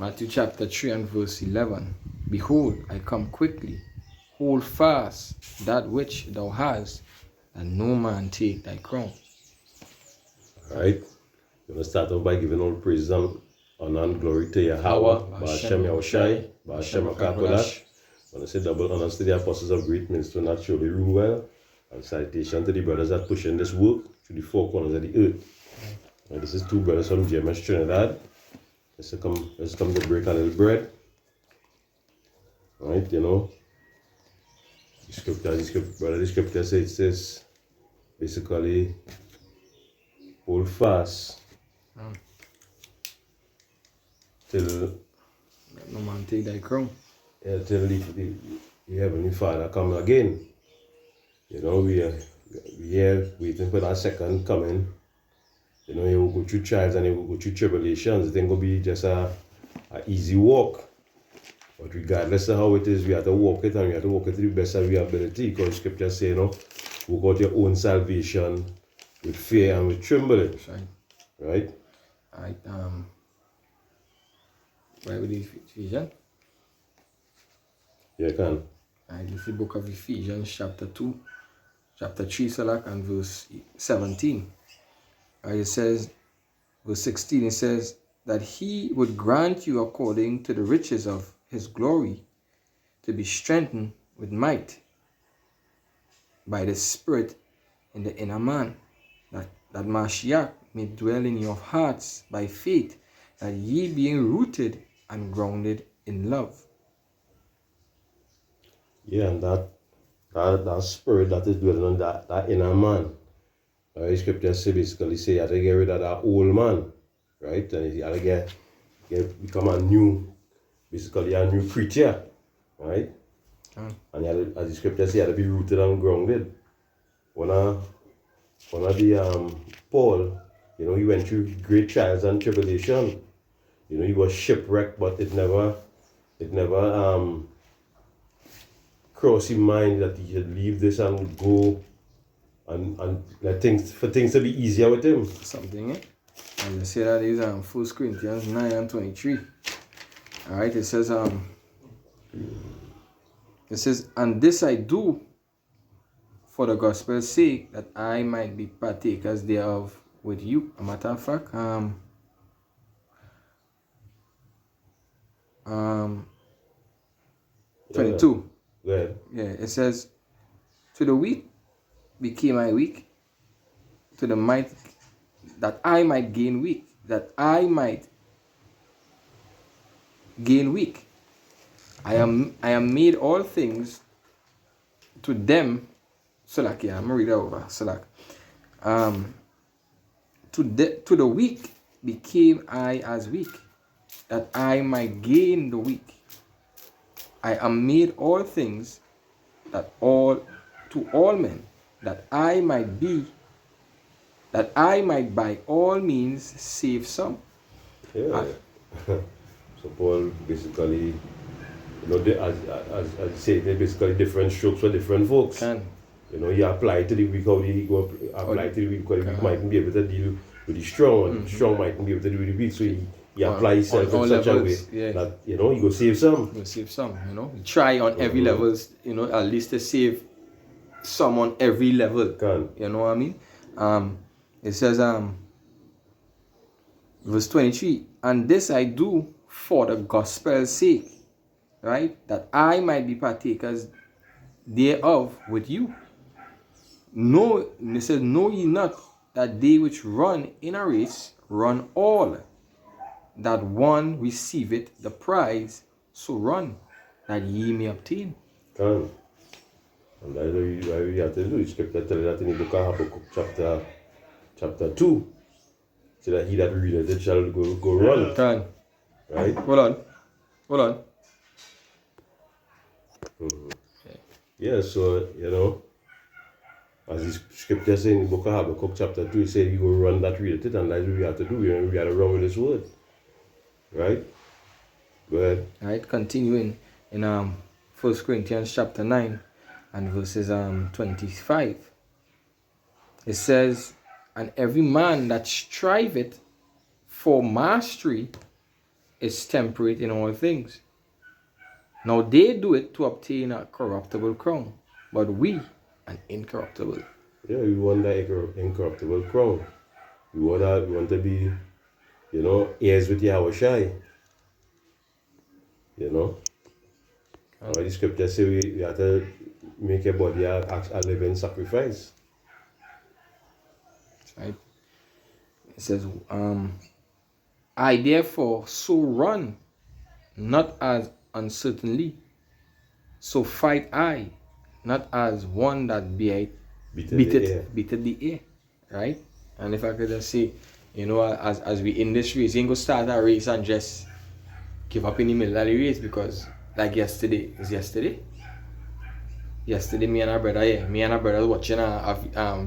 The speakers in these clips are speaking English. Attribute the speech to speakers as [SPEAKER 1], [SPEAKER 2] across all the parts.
[SPEAKER 1] Matthew chapter 3 and verse 11. Behold, I come quickly. Hold fast that which thou hast, and no man take thy crown.
[SPEAKER 2] Alright. We're going to start off by giving all praise and honor and glory to Yahweh, Ba'ashem Yahushai, Ba'ashem HaKakodash. I want to say double honors to the apostles of great ministry, not surely rule well, and citation to the brothers that push in this work to the four corners of the earth. And this is two brothers from GMS Trinidad. Let's come to break a little bread. Alright, you know. The scripture says this basically hold fast till
[SPEAKER 1] No man take thy crown.
[SPEAKER 2] till the Heavenly Father come again. You know, we are here waiting for that second coming. You know, you will go through trials and you will go through tribulations. It ain't gonna be just a easy walk. But regardless of how it is, we have to walk it, and we have to walk it to the best of our ability. Because scripture say, you know, work out your own salvation with fear and with trembling.
[SPEAKER 1] That's right.
[SPEAKER 2] Right?
[SPEAKER 1] Alright, where with Ephesians?
[SPEAKER 2] Yeah, can.
[SPEAKER 1] Alright, this is the book of Ephesians, chapter 3, and verse 17. It says, verse 16, it says, that he would grant you according to the riches of his glory to be strengthened with might by the Spirit in the inner man, that Mashiach may dwell in your hearts by faith, that ye being rooted and grounded in love.
[SPEAKER 2] Yeah, and that spirit that is dwelling on that inner man. Scripture say basically say you have to get rid of that old man. Right? And you have to become a new creature. Right? And you have to, as the scripture says, you have to be rooted and grounded. One of the Paul, you know, he went through great trials and tribulation. You know, he was shipwrecked, but it never crossed his mind that he should leave this and go and let things to be easier with him.
[SPEAKER 1] Something, eh? And you see that is 1 Corinthians 9 and 23. Alright, it says, and this I do for the gospel's sake, that I might be partakers thereof with you. A matter of fact, 22.
[SPEAKER 2] Yeah.
[SPEAKER 1] Yeah, it says, to the weak became I weak, to the might, that I might gain weak, that I might gain weak. I am made all things to them. Salak, yeah, I'm gonna read it over. Salak. To the weak became I as weak, that I might gain the weak. I am made all things to all men, that I might by all means save some.
[SPEAKER 2] Yeah. So Paul basically, you know, as you say, they basically different strokes for different folks. You know, he applied to the weak, how he go apply to the weak, because the weak mightn't be able to deal with the strong, and the strong mightn't be able to deal with the weak. So he apply himself in such a way that, you know, he go save some.
[SPEAKER 1] You know. Try on every levels, you know, at least to save some on every level. You know what I mean? It says, verse 23, and this I do for the gospel's sake, right? That I might be partakers thereof with you. It says, know ye not that they which run in a race run all, that one receiveth the prize, so run, that ye may obtain.
[SPEAKER 2] And that's what we have to do. The scripture tells that in the book of Habakkuk chapter 2. So that he that readeth it shall go run. Right?
[SPEAKER 1] Hold on.
[SPEAKER 2] Yeah, so, you know, as the scripture says in the book of Habakkuk chapter 2, it says you will run that readeth it, and that's what we have to do. We have to run with this word. Right? Go ahead.
[SPEAKER 1] Alright, continuing in 1 Corinthians chapter 9 and verses 25. It says, and every man that striveth for mastery is temperate in all things. Now they do it to obtain a corruptible crown, but we an incorruptible.
[SPEAKER 2] Yeah, we want that incorruptible crown. We want to be, heirs with Yahweh Shai. The scripture say we have to make a body a living sacrifice.
[SPEAKER 1] Right? It says, I therefore so run, not as uncertainly, so fight I, not as one that beateth the air. Right? And if I could just say, as we in this race, you ain't gonna start a race and just give up in the middle of the race, because like yesterday, me and our brother watching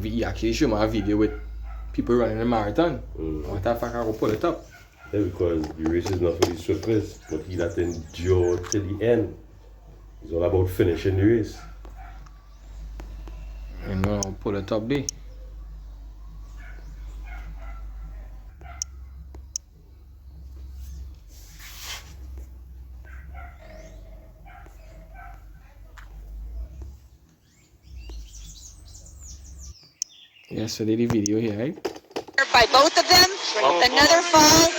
[SPEAKER 1] he actually showed me a video with people running a marathon. What the fuck, I go pull it up.
[SPEAKER 2] Yeah, because the race is not for the swiftest, but he that endure to the end. It's all about finishing the race.
[SPEAKER 1] I'm gonna pull it up there. Yesterday the video here, right?
[SPEAKER 3] By both of them, another fall.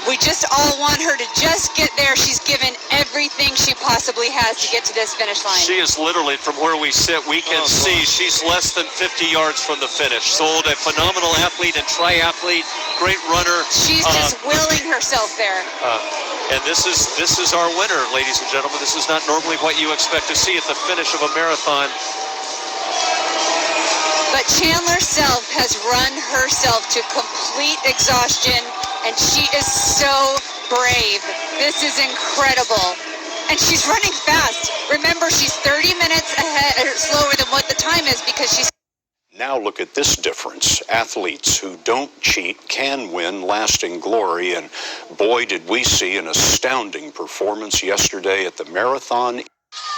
[SPEAKER 3] We just all want her to just get there. She's given everything she possibly has to get to this finish line.
[SPEAKER 4] She is literally, from where we sit, we can see she's less than 50 yards from the finish. Sold a phenomenal athlete and triathlete, great runner.
[SPEAKER 3] She's just willing herself there.
[SPEAKER 4] And this is our winner, ladies and gentlemen. This is not normally what you expect to see at the finish of a marathon.
[SPEAKER 3] But Chandler Self has run herself to complete exhaustion, and she is so brave. This is incredible. And she's running fast. Remember, she's 30 minutes ahead, or slower than what the time is, because she's...
[SPEAKER 5] Now look at this difference. Athletes who don't cheat can win lasting glory, and boy, did we see an astounding performance yesterday at the marathon.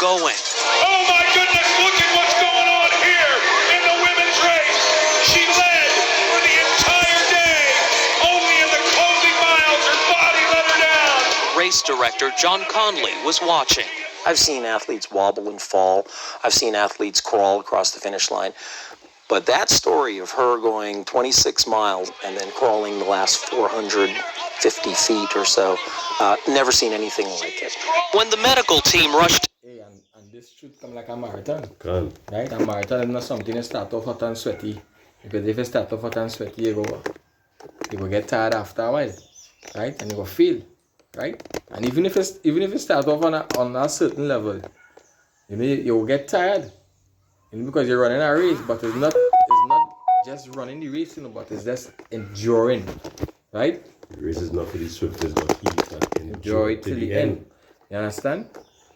[SPEAKER 4] Going.
[SPEAKER 6] Oh my goodness, look at what's going on here in the women's race. She led for the entire day. Only in the closing miles, her body let her down.
[SPEAKER 4] Race director John Conley was watching.
[SPEAKER 7] I've seen athletes wobble and fall. I've seen athletes crawl across the finish line. But that story of her going 26 miles and then crawling the last 450 feet or so, never seen anything like it.
[SPEAKER 4] When the medical team rushed...
[SPEAKER 1] Hey, and this should come like a marathon.
[SPEAKER 2] Can.
[SPEAKER 1] Right? A marathon is not something that start off hot and sweaty. Because if you start off hot and sweaty, you go get tired after a while. Right? And you go feel. Right? And even if you start off on a certain level, you will get tired. Because you're running a race, but it's not just running the race, but it's just enduring. Right?
[SPEAKER 2] The race is not for the swiftest, but he can
[SPEAKER 1] Enjoy it till the end. You understand?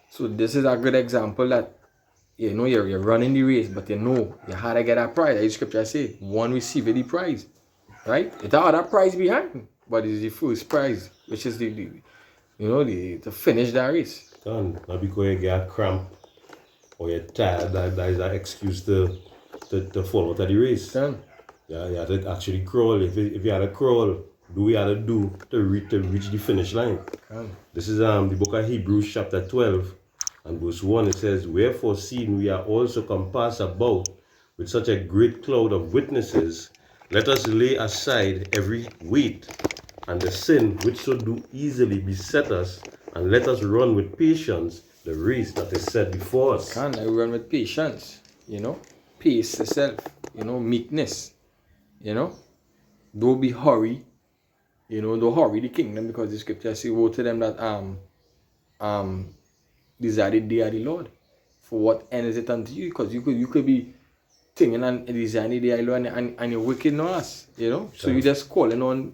[SPEAKER 1] So this is a good example that you're running the race, but you had to get a prize. As scripture say, one receive the prize. Right? It's a other prize behind, but it's the first prize, which is the finish that race.
[SPEAKER 2] Can. Not because you get a cramp or you're tired, that is an excuse to fall out of the race.
[SPEAKER 1] Can.
[SPEAKER 2] Yeah, you have to actually crawl. If you had to crawl, do what you had to do to reach the finish line.
[SPEAKER 1] Can.
[SPEAKER 2] This is the book of Hebrews chapter 12 and verse 1. It says, "Wherefore, seeing we are also compassed about with such a great cloud of witnesses, let us lay aside every weight and the sin which so do easily beset us, and let us run with patience the race that is set before us."
[SPEAKER 1] Can I run with patience? Pace yourself. Meekness. Don't be hurry. Don't hurry the kingdom, because the scripture says, woe to them that desire the day of the Lord. For what end is it unto you? Because you could be thinking and desiring the day of the Lord, and you're wicked on us. So you just calling on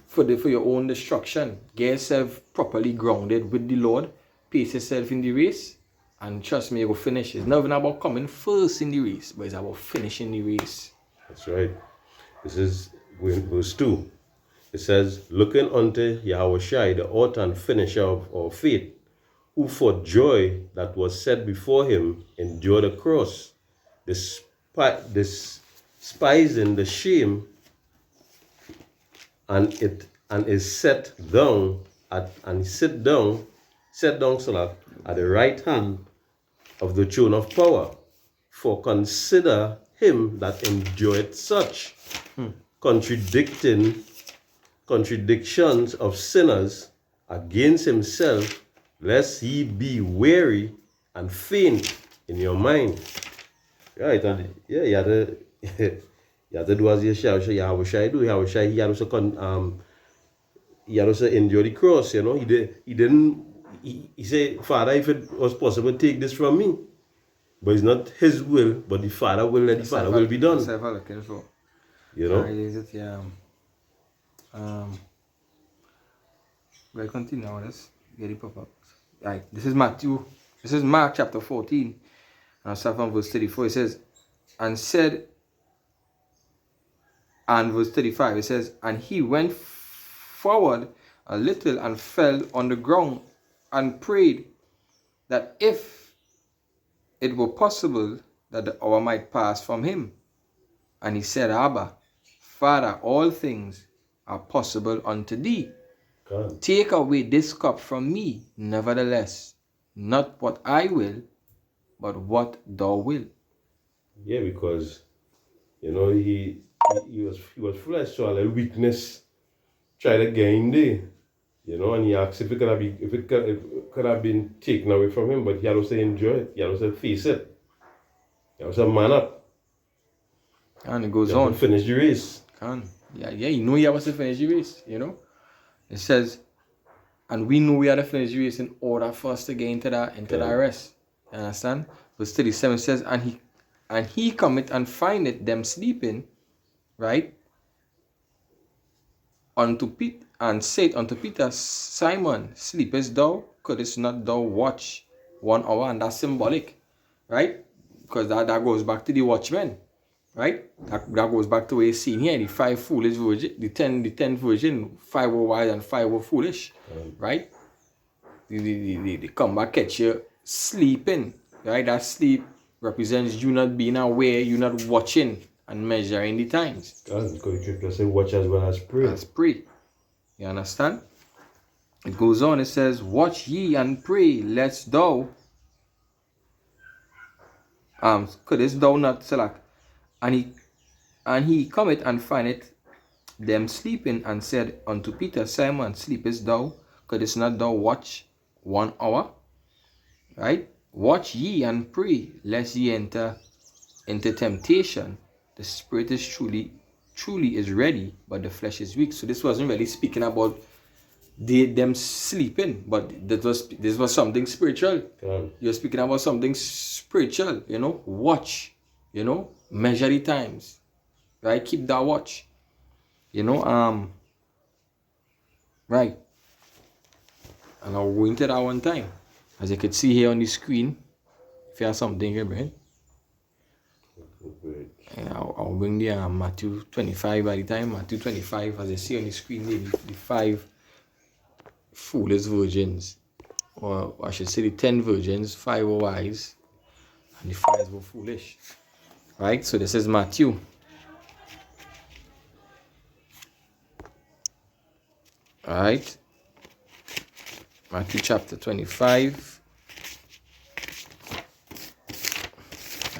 [SPEAKER 1] for your own destruction. Get yourself properly grounded with the Lord. Pace yourself in the race, and trust me, you will finish. It's not even about coming first in the race, but it's about finishing the race.
[SPEAKER 2] That's right. This is verse 2. It says, "Looking unto Yahweh Shai, the author and finisher of our faith, who for joy that was set before him endured the cross, despising the shame, and it and is set down set down Salah at the right hand of the throne of power. For consider him that enjoyed such contradictions of sinners against himself, lest ye be weary and faint in your mind. Right, and yeah, you had to you had to do as you shall do. He had also endure the cross, you know. He said, Father, if it was possible, take this from me. But it's not his will, but the Father will, let the Father will be done.
[SPEAKER 1] That's what I'm looking for.
[SPEAKER 2] You know?
[SPEAKER 1] Is it, yeah. We'll continue on this. Get it pop up. Right. This is Mark chapter 14. And I'll start from verse 34. It says, and verse 35, it says, and he went forward a little and fell on the ground and prayed that if it were possible that the hour might pass from him. And he said, Abba, Father, all things are possible unto thee.
[SPEAKER 2] God.
[SPEAKER 1] Take away this cup from me, nevertheless, not what I will, but what thou wilt.
[SPEAKER 2] Yeah, because you know he was flesh, so a little weakness tried to get him there. You know, and he asked if it could have been taken away from him, but he had to enjoy it. He had to face it. He had to man up.
[SPEAKER 1] And it goes
[SPEAKER 2] He had
[SPEAKER 1] on.
[SPEAKER 2] to finish the race.
[SPEAKER 1] Yeah, you know you have to finish the race, you know. It says, and we know we have to finish the race in order for us to get into that rest. You understand? Verse 37 says, and he cometh and findeth them sleeping, right? And said unto Peter, Simon, sleepest thou? Couldst not thou watch 1 hour? And that's symbolic, right? Because that goes back to the watchmen, right? That goes back to what you see here, the 5 foolish virgin, the 10 virgin, 5 were wise and 5 were foolish, right? They come back catch you sleeping, right? That sleep represents you not being aware, you not watching and measuring the times.
[SPEAKER 2] God, because the scripture says, watch as well as pray.
[SPEAKER 1] As pray. You understand? It goes on, it says, watch ye and pray, lest thou couldst thou not select. And he cometh and findeth them sleeping, and said unto Peter, Simon, sleepest thou? Couldst not thou watch 1 hour? Right? Watch ye and pray, lest ye enter into temptation. The spirit is truly is ready, but the flesh is weak. So this wasn't really speaking about them sleeping, but this was something spiritual. You're speaking about something spiritual, you know. Watch, you know, measure the times, right? Keep that watch, you know. Right. And I'll go into that one time, as you could see here on the screen. If you have something here, Brian. And I'll bring the Matthew 25 by the time. Matthew 25, as you see on the screen, the 5 foolish virgins, or I should say the 10 virgins, 5 were wise, and the 5 were foolish. Right? So this is Matthew. Alright. Matthew chapter 25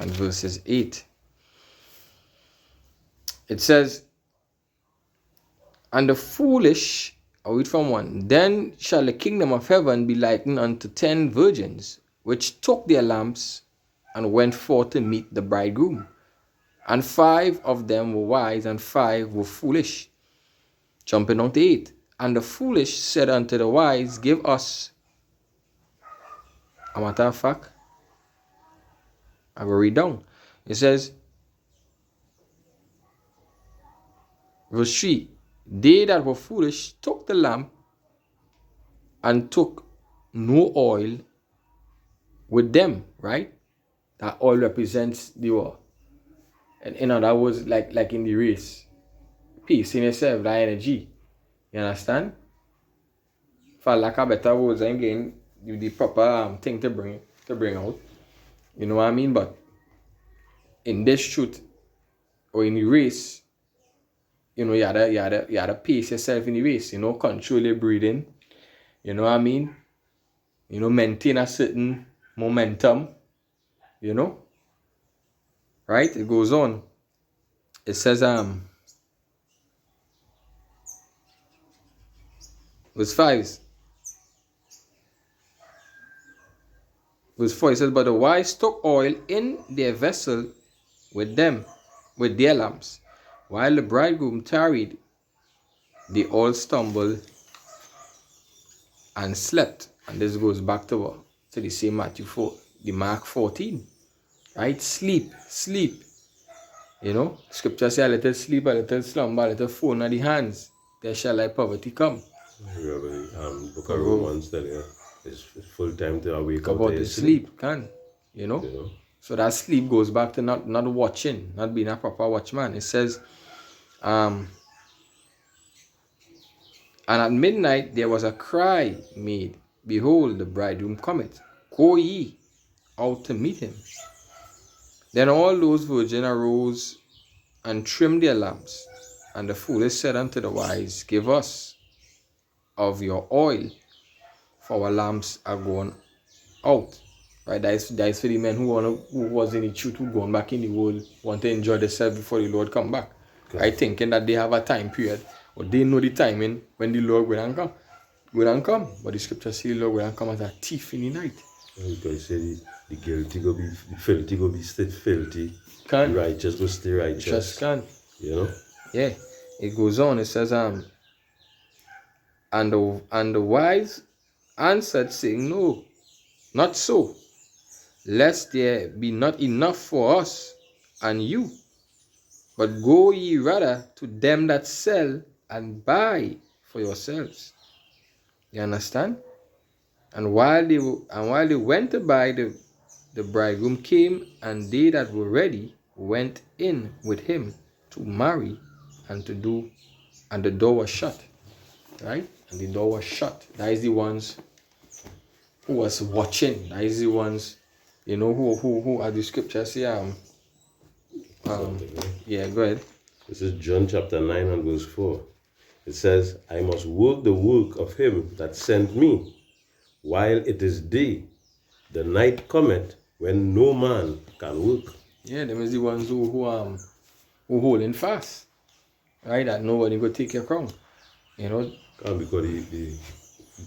[SPEAKER 1] and verses 8. It says, and the foolish, I'll read from 1. Then shall the kingdom of heaven be likened unto 10 virgins, which took their lamps and went forth to meet the bridegroom. And 5 of them were wise, and 5 were foolish. Jumping on to 8. And the foolish said unto the wise, give us. A matter of fact, I will read down. It says, verse 3, they that were foolish took the lamp and took no oil with them, right? That oil represents the war. And you know, that was like in the race. Peace in yourself, that energy. You understand? For lack of better words, I'm getting the proper thing to bring out. You know what I mean? But in this truth, or in the race, you know, you gotta pace yourself in the race, you know, control your breathing, you know what I mean? You know, maintain a certain momentum, you know, right? It goes on. It says, verse 5. Verse 4, it says, but the wives took oil in their vessel with them, with their lamps. While the bridegroom tarried, they all stumbled and slept. And this goes back to the same Matthew 4, the Mark 14. Right? Sleep. You know, scripture say a little sleep, a little slumber, a little phone in the hands. There shall like poverty come.
[SPEAKER 2] Book of Romans tell you it's full time to wake up
[SPEAKER 1] About
[SPEAKER 2] to
[SPEAKER 1] the
[SPEAKER 2] sleep.
[SPEAKER 1] sleep, you know? So that sleep goes back to not watching, not being a proper watchman. It says, and at midnight there was a cry made, behold, the bridegroom cometh, go ye out to meet him. Then all those virgins arose and trimmed their lamps. And the foolish said unto the wise, give us of your oil, for our lamps are gone out. Right, that is for the men who was in the truth, who gone back in the world, want to enjoy themselves before the Lord come back. Okay. Right, thinking that they have a time period, or they know the timing when the Lord will come. But the scripture says the Lord will come as a thief in the night.
[SPEAKER 2] Because say the guilty go be filthy, go be stay filthy.
[SPEAKER 1] Can.
[SPEAKER 2] The righteous go stay righteous.
[SPEAKER 1] Just can.
[SPEAKER 2] You know?
[SPEAKER 1] Yeah. It goes on, it says, and the wise answered, saying, no, not so, lest there be not enough for us and you, but go ye rather to them that sell and buy for yourselves. You understand? And while they went to buy, the bridegroom came, and they that were ready went in with him to marry, and the door was shut. Right? And the door was shut. That is the ones who was watching. That is the ones, you know, who as the scripture say, yeah, go ahead.
[SPEAKER 2] This is John chapter 9 and verse 4. It says, I must work the work of him that sent me, while it is day. The night cometh when no man can work.
[SPEAKER 1] Yeah, them is the ones who holding fast. Right? That nobody go take your crown. You know?
[SPEAKER 2] Because the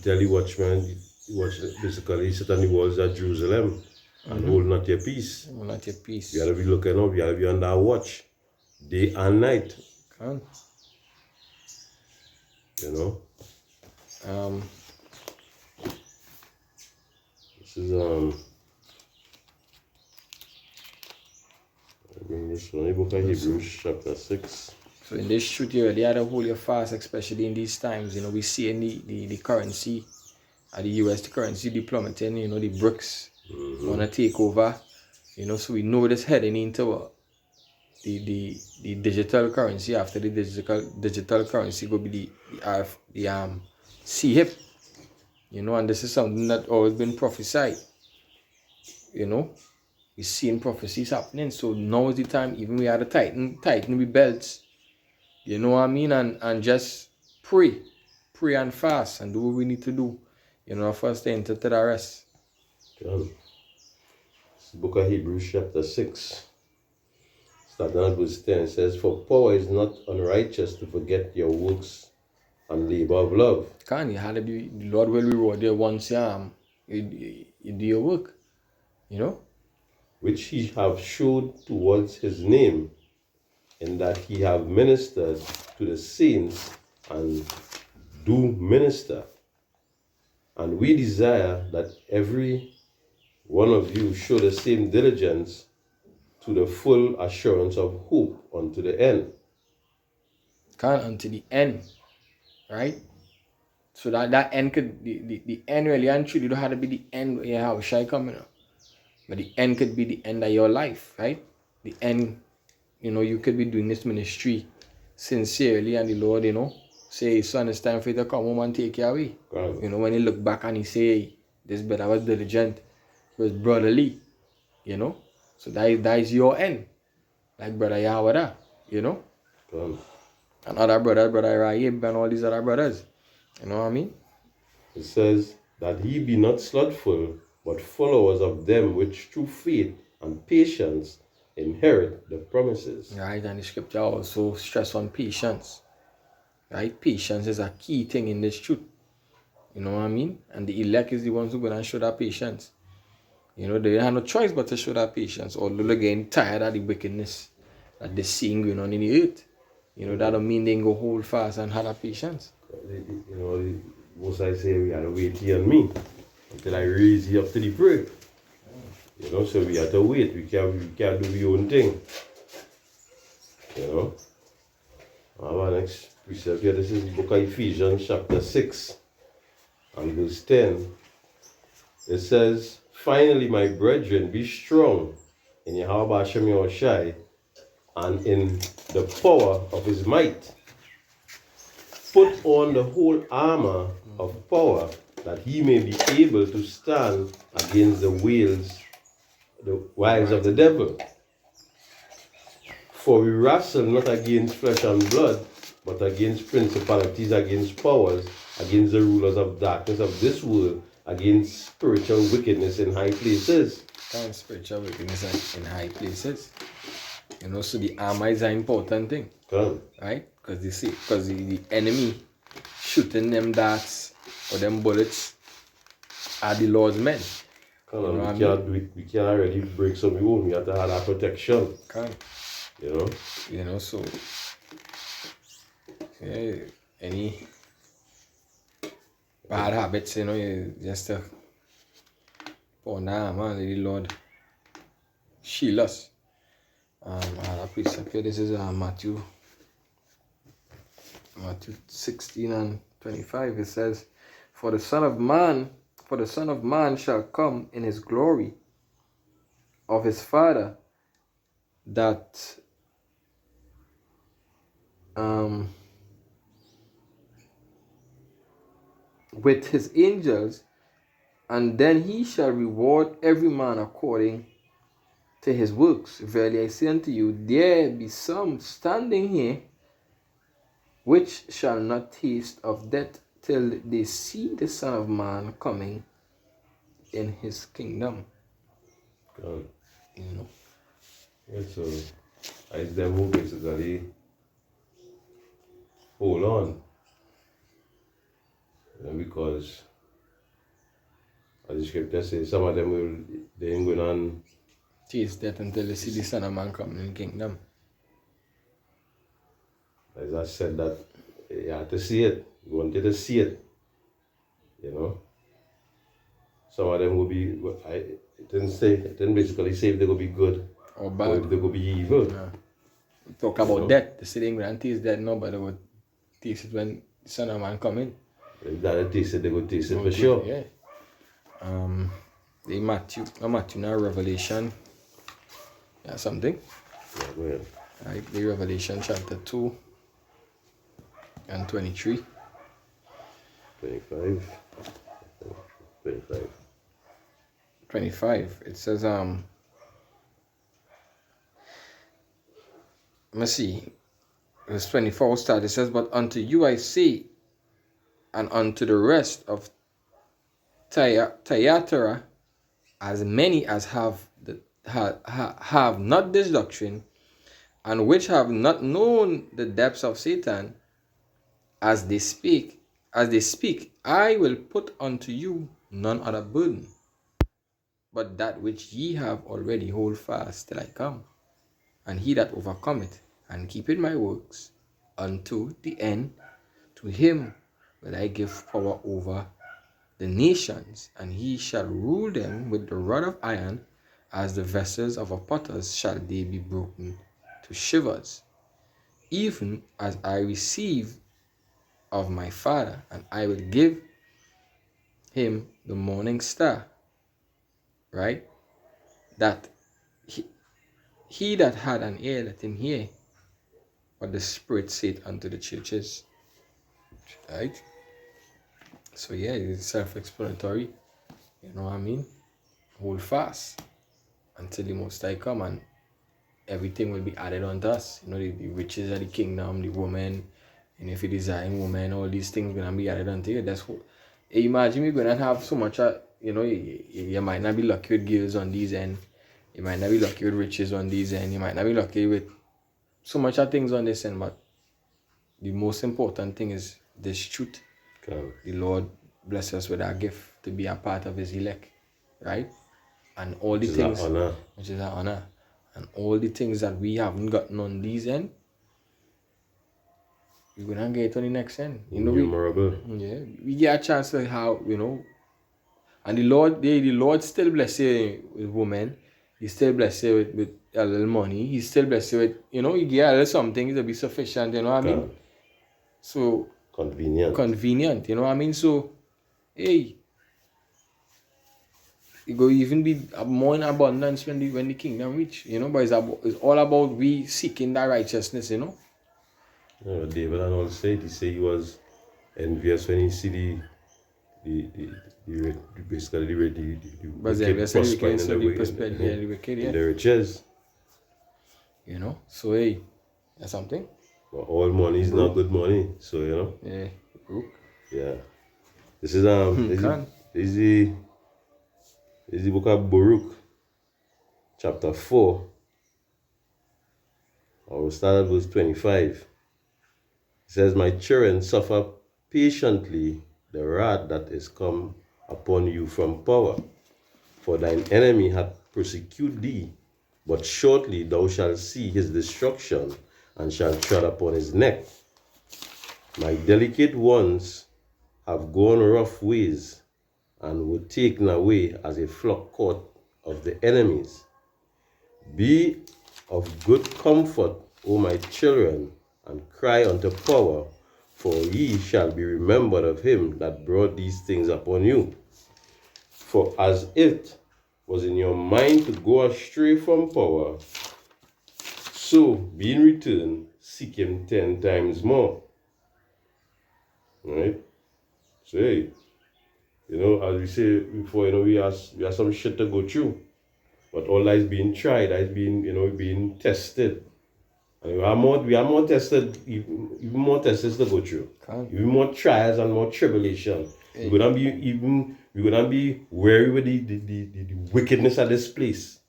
[SPEAKER 2] tell the watchman, basically he sit on the walls of Jerusalem and hold not your peace.
[SPEAKER 1] Hold not your peace.
[SPEAKER 2] You gotta be looking up, you gotta be under watch, day and night.
[SPEAKER 1] Can.
[SPEAKER 2] You know? This is I bring this one, the book of Hebrews chapter 6.
[SPEAKER 1] So in this shoot here, they had to hold your fast, especially in these times. You know, we see in the currency, the US currency plummeting, you know, the BRICS want to take over. You know, so we know this heading into the digital currency. After the digital currency will be the CHIP. You know, and this is something that always been prophesied. You know, we're seeing prophecies happening. So now is the time, even we had to tighten with belts. You know what I mean? And just pray and fast and do what we need to do. You know, first to enter to the rest.
[SPEAKER 2] Book of Hebrews chapter 6. Starting at verse 10, it says, for power is not unrighteous to forget your works and labor of love.
[SPEAKER 1] You had to be, the Lord will reward you once you do your work. You know?
[SPEAKER 2] Which he have showed towards his name, in that he have ministered to the saints and do minister. And we desire that every one of you show the same diligence to the full assurance of hope unto the end.
[SPEAKER 1] Unto the end. Right? So that end could, the end really and truly don't have to be the end where your house shall come, you know. But the end could be the end of your life, right? The end, you know, you could be doing this ministry sincerely, and the Lord, you know, say, son, it's time for you to come home and take you away.
[SPEAKER 2] Right.
[SPEAKER 1] You know, when he look back and he say, hey, this brother was diligent, he was brotherly, you know. So that is your end. Like brother Yahweh, you know. And other brothers, Brother Rahib and all these other brothers. You know what I mean?
[SPEAKER 2] It says that he be not slothful, but followers of them which through faith and patience inherit the promises.
[SPEAKER 1] Right, and the scripture also stress on patience. Right? Patience is a key thing in this truth. You know what I mean? And the elect is the ones who are going to show that patience. You know, they have no choice but to show that patience. Although they're getting tired of the wickedness that they're seeing going on in the earth. You know, that don't mean they can go hold fast and have that patience.
[SPEAKER 2] You know, most I say we had to wait here on me until I raise you up to the prayer. You know, so we have to wait. We can't do our own thing. You know. Our next precept here, this is the book of Ephesians, chapter 6, and verse 10. It says, "Finally, my brethren, be strong in Yahweh Hashem Yahushai and in the power of his might. Put on the whole armor of power, that he may be able to stand against the wiles of the devil. For we wrestle not against flesh and blood, but against principalities, against powers, against the rulers of darkness of this world, against spiritual wickedness in high places."
[SPEAKER 1] Kind of spiritual wickedness in high places. You know, so the armor is an important thing.
[SPEAKER 2] Come.
[SPEAKER 1] Right? Because the enemy shooting them darts or them bullets are the Lord's men.
[SPEAKER 2] Come on, we can't already break some own. We have to have that protection.
[SPEAKER 1] Can. You know, so yeah, any bad habits, you know, you just put on that armor, the Lord shield us. Our precept here, this is Matthew 16 and 25. It says, For the Son of Man shall come in his glory of his Father, that with his angels, and then he shall reward every man according to his works. Verily I say unto you, there be some standing here which shall not taste of death till they see the Son of Man coming in his kingdom.
[SPEAKER 2] Come.
[SPEAKER 1] You know.
[SPEAKER 2] Yeah, so it's them who basically hold on. Because as the scripture says, some of them they ain't going on
[SPEAKER 1] Taste death until they see the Son of Man coming in the kingdom.
[SPEAKER 2] As I said, that you have to see it. You wanted to see it. You know. Some of them will be. It didn't basically say if they will be good
[SPEAKER 1] Or bad.
[SPEAKER 2] or if they will be evil.
[SPEAKER 1] Yeah. Talk about death. They say they ain't going to taste death now, but they will taste it when the Son of Man come in.
[SPEAKER 2] If that taste it, they will taste it for sure.
[SPEAKER 1] Yeah. Now Revelation. Yeah, something.
[SPEAKER 2] Yeah, go ahead.
[SPEAKER 1] Right, the Revelation chapter 2 and 23.
[SPEAKER 2] 25.
[SPEAKER 1] 25. It says, let me see. Verse 24 start. It says, But unto you I say, and unto the rest of Thyatira, as many as have not this doctrine, and which have not known the depths of Satan, as they speak, I will put unto you none other burden, but that which ye have already hold fast till I come. And he that overcometh and keepeth my works unto the end, to him will I give power over the nations, and he shall rule them with the rod of iron, as the vessels of a potter shall they be broken to shivers, even as I receive of my Father, and I will give him the morning star. Right? That he that had an ear, let him hear what the Spirit saith unto the churches. Right? So yeah, it's self-explanatory. You know what I mean? Hold fast until the Most High come and everything will be added unto us. You know, the riches of the kingdom, the woman, and if you desire woman, all these things gonna be added unto you. That's what. Imagine you're gonna have so much. You know, you might not be lucky with girls on these end. You might not be lucky with riches on these end. You might not be lucky with so much of things on this end. But the most important thing is this truth.
[SPEAKER 2] Come.
[SPEAKER 1] The Lord bless us with our gift to be a part of His elect, right? And all the things, which is an honor, and all the things that we haven't gotten on these end, we're gonna get on the next end. You know, we get a chance to have, you know, and the Lord still bless you with women. He still bless you with a little money. He still bless you with, you know, you get a little something to be sufficient. You know what I mean? So convenient. You know what I mean? So, hey. It go even be more in abundance when the kingdom reach, you know. But it's all about we seeking that righteousness, you know.
[SPEAKER 2] Yeah, David and all said, he was envious when he see the wicked, the riches.
[SPEAKER 1] You know, so hey, that's something.
[SPEAKER 2] But all money is not good money, so you know.
[SPEAKER 1] Yeah, broke.
[SPEAKER 2] Yeah. This is is the book of Baruch, chapter 4. I will start at verse 25. It says, "My children, suffer patiently the wrath that is come upon you from power. For thine enemy hath persecuted thee, but shortly thou shalt see his destruction, and shalt tread upon his neck. My delicate ones have gone rough ways, and were taken away as a flock caught of the enemies. Be of good comfort, O my children, and cry unto power, for ye shall be remembered of him that brought these things upon you. For as it was in your mind to go astray from power, so being returned, seek him 10 times more." Right? So hey, you know, as we say before, you know, we have some shit to go through. But all that is being tried, that is being, you know, being tested. And we are more tested, even more tests to go through. Even more trials and more tribulation. Hey. We're gonna be wary with the wickedness of this place.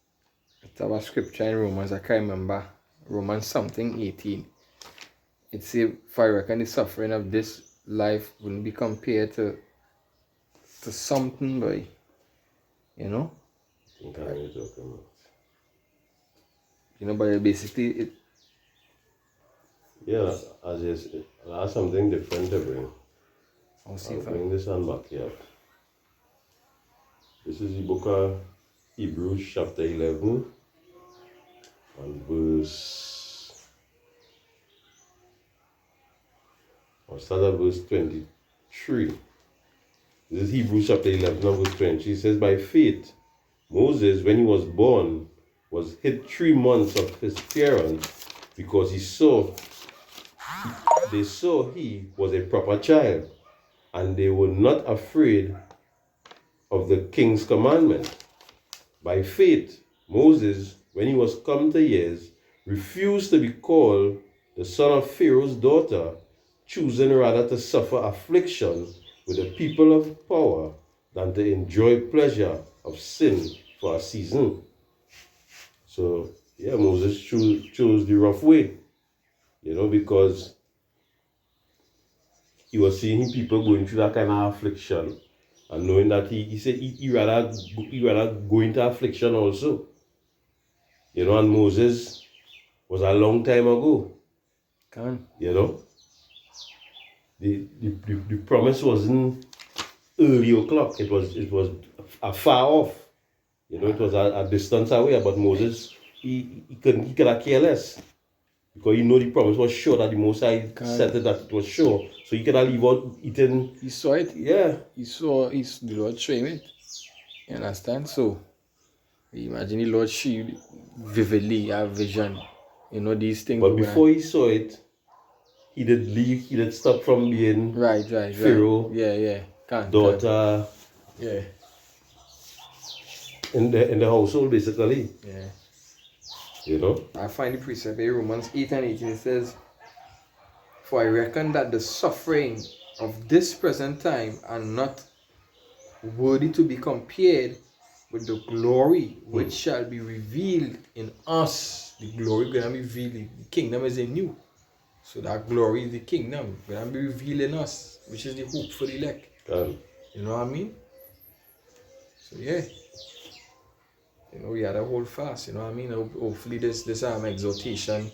[SPEAKER 1] It's our scripture in Romans, I can't remember. Romans something 18. It says, "For I reckon the suffering of this life wouldn't be compared to something, boy. You know? You know, but basically it.
[SPEAKER 2] Yeah, as is, that's something different to bring.
[SPEAKER 1] I'll
[SPEAKER 2] bring this one back here. This is the book of Hebrews, chapter 11, and verse. I'll start at verse 23. This is Hebrews chapter 11, verse 20. It says, "By faith, Moses, when he was born, was hid 3 months of his parents, because they saw he was a proper child, and they were not afraid of the king's commandment. By faith, Moses, when he was come to years, refused to be called the son of Pharaoh's daughter, choosing rather to suffer affliction with the people of power than to enjoy pleasure of sin for a season." So, yeah, Moses chose the rough way, you know, because he was seeing people going through that kind of affliction, and knowing that he said he rather go into affliction also. You know, and Moses was a long time ago. You know, the promise wasn't early o'clock. It was afar off. You know, it was a distance away. But Moses, he could have care less, because you know the promise was sure, that the Most High said that it was sure. So he could have leave out eating.
[SPEAKER 1] He saw it.
[SPEAKER 2] Yeah.
[SPEAKER 1] The Lord showed him it. You understand? So imagine the Lord showed vividly a vision. You know, these things.
[SPEAKER 2] But before he saw it, he did leave. He did stop from being
[SPEAKER 1] right.
[SPEAKER 2] Pharaoh.
[SPEAKER 1] Yeah.
[SPEAKER 2] Daughter.
[SPEAKER 1] Yeah.
[SPEAKER 2] In the household, basically.
[SPEAKER 1] Yeah.
[SPEAKER 2] You know?
[SPEAKER 1] I find the precept in Romans 8 and 18. It says, "For I reckon that the suffering of this present time are not worthy to be compared with the glory which shall be revealed in us." The glory going to be revealed. The kingdom is in you. So that glory is the kingdom. Going to be revealed in us, which is the hope for the elect. You know what I mean? So yeah. You know, we had a hold fast, you know what I mean? Hopefully this exhortation,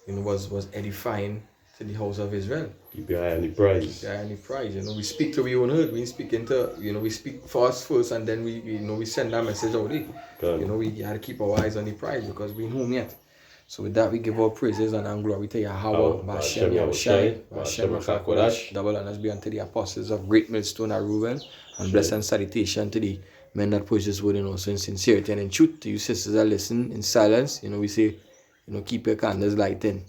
[SPEAKER 1] you know, was edifying to the house of Israel.
[SPEAKER 2] Keep your eye on the prize.
[SPEAKER 1] Keep your eye on the prize. You know, we speak to our own herd. We speak into, you know, we speak for us first, and then we send that message out there. You know, we gotta keep our eyes on the prize because we ain't home yet. So with that, we give our praises and glory to Yahweh, Bashem Yahushai, Bashem Rakakodash, double honors be unto the apostles of Great Millstone and Reuben, and blessed and salutation to the men that push this word in also in sincerity and in truth. To you sisters that listen in silence, you know, we say, you know, keep your candles lighting.